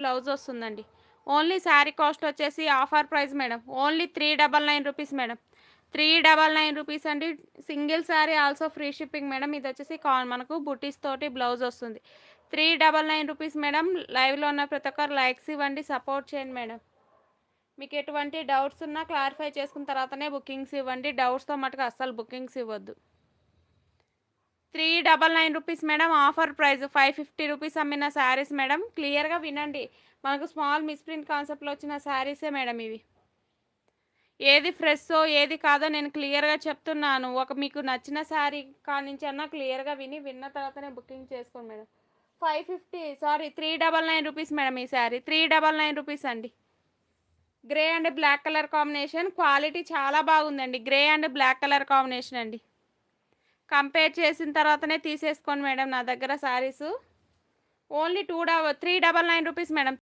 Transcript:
Blouse వస్తుందండి. Only sari cost వచ్చేసి offer price madam. Only 399 rupees madam. 399 rupees అండి. Single sari also free shipping madam. ఇదొచ్చేసి మనకు బుటీస్ తోటి బ్లౌజ్ వస్తుంది. 399 రూపీస్ మేడం. లైవ్‌లో ఉన్న ప్రతి ఒక్కరు లైక్స్ ఇవ్వండి, సపోర్ట్ చేయండి మేడం. మీకు ఎటువంటి డౌట్స్ ఉన్నా క్లారిఫై చేసుకున్న తర్వాతనే బుకింగ్స్ ఇవ్వండి. డౌట్స్‌తో మటుకు అస్సలు బుకింగ్స్ ఇవ్వద్దు. 399 rupees madam. Offer price 550 rupees అమ్మిన శారీస్ మేడం. క్లియర్‌గా వినండి. మనకు స్మాల్ మిస్‌ప్రింట్ కాన్సెప్ట్‌లో వచ్చిన శారీసే మేడం ఇవి. ఏది ఫ్రెషో, ఏది కాదో నేను క్లియర్‌గా చెప్తున్నాను. మీకు నచ్చిన శారీ కానించన్నా క్లియర్‌గా విన్న తర్వాతనే బుకింగ్ చేసుకోండి మేడం. 399 రూపీస్ మేడం ఈ శారీ. 399 రూపీస్ అండి. Grey and black colour combination. Quality చాలా బాగుందండి. Grey and black colour combination అండి. కంపేర్ చేసిన తర్వాతనే తీసేసుకోండి మేడం నా దగ్గర శారీసు. Only 399 rupees madam.